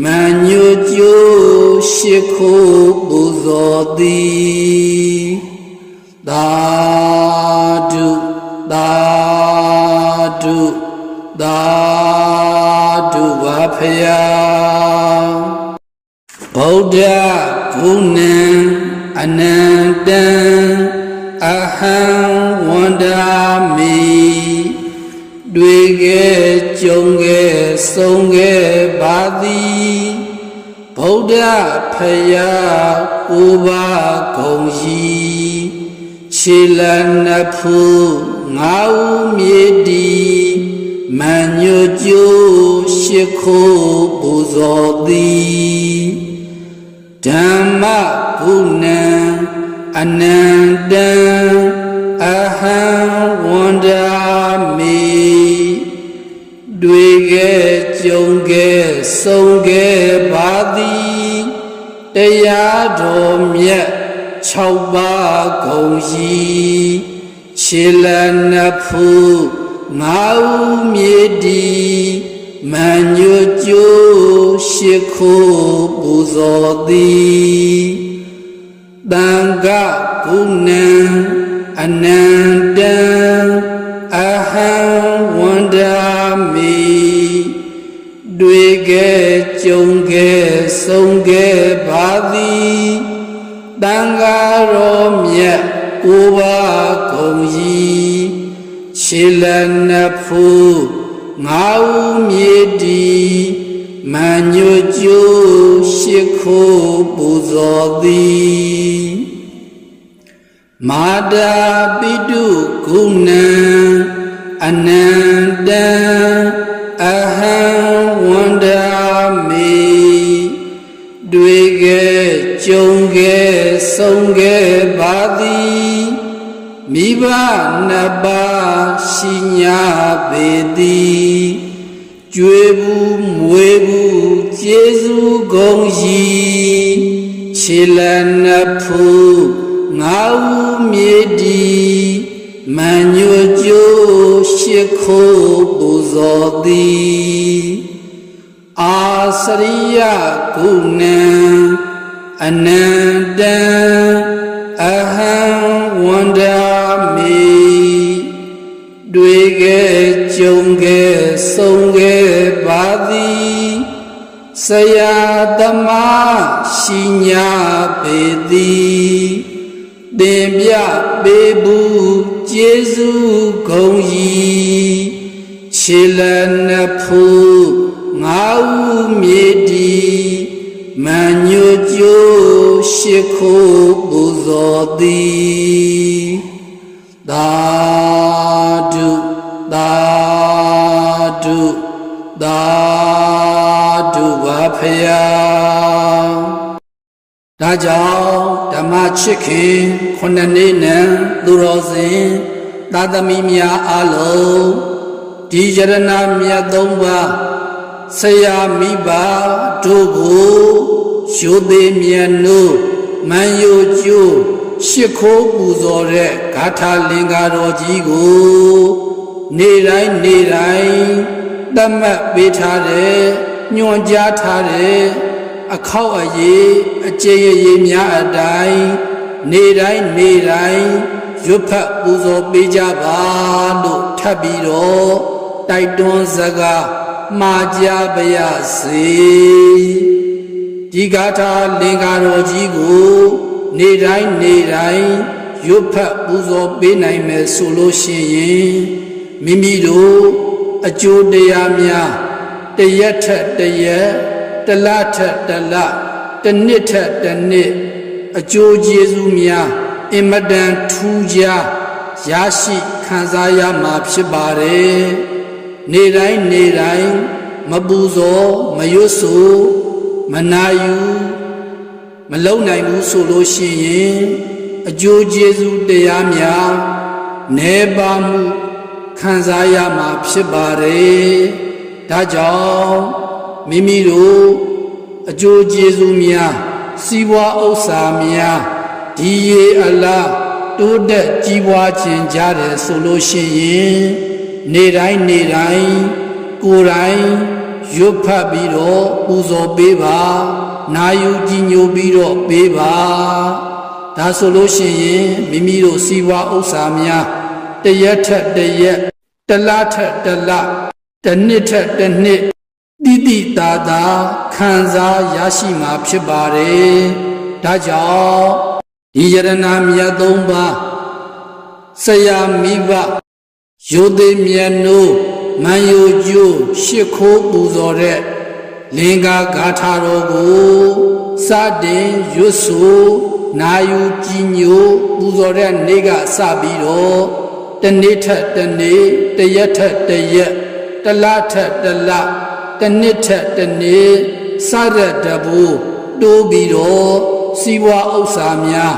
မန်ညွတ်ကျိုးရှိခိုးပူဇော်သည်သာဓုသာဓုသာဓုပါဖယားဗုဒ္ဓဂုဏံအနန္တံအဟံဝန္ဒာမိတွေ့ခဲ့ကြုံခဲ့ဆုံးခဲ့ပါသည်ဗုဒ္ဓဖယားကိုးပါးကုန်ကြီးခြေလနှစ်ဖူးငါးဦးမြေတီမန်ညွတ်ကျိုးရှိခိုးပူဇော်သည်ဓမ္မဘုဏံအနန္တံအဟံဝန္ဒာမိတွေ့ခဲ့ကြုံခဲ့ဆုံးခဲ့ပါသည်တရားတော်မြတ်6ပါးကုန်ကြီးခြေလနှစ်ဖူးငါးဦးမြေတီမန်ညွတ်ကျိုးရှိခိုးပူဇော်သည်သံဃာဂုဏံအနန္တံအဟံဝန္ဒာမိတွေ့ခဲ့ကြုံခဲ့ဆုံးခဲ့ပါသည်သံဃာတော်မြတ်ကိုးပါးကုန်ကြီးခြေလနှစ်ဖူးငါးဦးမြေတီမန်ညွတ်ကျိုးရှိခိုးပူဇော်သည်မာတာပိတုဂုဏံအနန္တံအဟံဝန္ဒာမိတွေ့ခဲ့ကြုံခဲ့ဆုံးခဲ့ပါသည်မိဘနှစ်ပါးရှိညာပေသည်ကျွေးဘူးမွေးဘူးကျေးဇူးကုန်ကြီးခြ လနှစ်ဖူးငါးဦးမြေတီမန်ညိုကျိုးရှိခိုးပူဇော်သည်အာစရိယကုဏံအနန္တံအဟံဝန္ဒာမိတွေ့ခဲ့ကြုံခဲ့ဆုံးခဲ့ပါသည်ဆရာသမားရှိညာပေသည်သင်ပြပေးဘူးကျေးဇူးဂုဏ်ကြီးခြေလနှစ်ဖူးငါးဦးမြေတီမန်ညိုကျိုးရှိခိုးပူဇော်သည်သာဓုသာဓုသာဓုပါဖယားဒါကြောင့်ဓမ္မချစ်ခင်ခုနှစ်နှစ်နဲ့သူတော်စင်သာသမီများအားလုံးဒီယရဏမြတ်သုံးပါးဆရာမိဘတို့ကိုရိုသေမြတ်နိုးမန်ယိုကျိုးရှိခိုးပူဇော်တဲ့ဂါထာလင်္ကာတော်ကြီးကိုနေ့တိုင်းနေ့တိုင်းသတ်မှတ်ပေးထားတဲ့ညွှန်ကြားထားတဲ့အခောက်အရေးအကျေရည်များအတိုင်းနေ့တိုင်းနေ့တိုင်းရွတ်ဖတ်ပူဇော်ပေးကြပါလို့ထပ်ပြီးတော့တိုက်တွန်းစကားမှာကြားပါရစေဒီဂါထာလင်္ကာတော်ကြီးကိုနေ့တိုင်းနေ့တိုင်းရွတ်ဖတ်ပူဇော်ပေးနိုင်မယ်ဆိုလို့ရှိရင်မိမိတို့အကျိုးတရားများတရက်ထက်တရက်တလထက်တလတနှစ်ထက်တနှစ်အကျိုးကျေးဇူးများအင်မတန်ထူးခြားရရှိခံစားရမှာဖြစ်ပါတယ်နေ့တိုင်းနေ့တိုင်းမပူဇော်မရွတ်ဆိုမနာယူမလုံနိုင်ဘူးဆိုလို့ရှိရင်အကျိုးကျေးဇူးတရားများနေပါမှုခံစားရမှာဖြစ်ပါတယ်ဒါကြောင့်မိမိတို့အကျိုးကျေးဇူးများစီးပွားဥစ္စာများဒီရေအလားတိုးတက်ကြီးပွားခြင်းကြတယ်ဆိုလို့ရှိရင်နေ့တိုင်းနေ့တိုင်းကိုယ်တိုင်ရွတ်ဖတ်ပြီးတော့ပူဇော်ပေးပါနာယူကြည်ညိုပြီးတော့ပေးပါဒါဆိုလို့ရှိရင်မိမိတို့စီးပွားဥစ္စာများတရက်ထက်တရက်တလထက်တလတနှစ်ထက်တနှစ်တိတိတာတာခံစားရရှိမှာဖြစ်ပါတယ်ဒါကြောင့်ဒီယရဏမြတ်သုံးပါးဆရာမိဘရိုသေမြတ်နိုးမန်ယိုကျိုးရှိခိုးပူဇော်တဲ့လင်္ကာဂါထာတော်ကိုစတင်ရွတ်ဆိုနာယူကြည်ညိုပူဇော်တဲ့နေ့ကစပြီးတော့တနေ့ထက်တနေ့တရက်ထက်တရက်တလထက်တလတနှစ်ထက်တနှစ်စရက်တဘူတိုးပြီးတော့စီးပွားဥစ္စာများ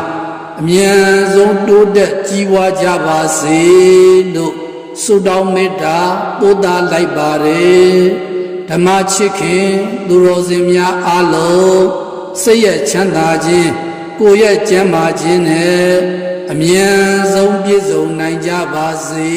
အမြန်ဆုံးတိုးတက်ကြီးပွားကြပါစေလို့ဆုတောင်းမေတ္တာပို့သလိုက်ပါတယ်ဓမ္မချစ်ခင်သူတော်စင်များအားလုံးစိတ်ရဲ့ချမ်းသာခြင်းကိုယ်ရဲ့ကျန်းမာခြင်းနဲ့အမြန်ဆုံးပြည့်စုံနိုင်ကြပါစေ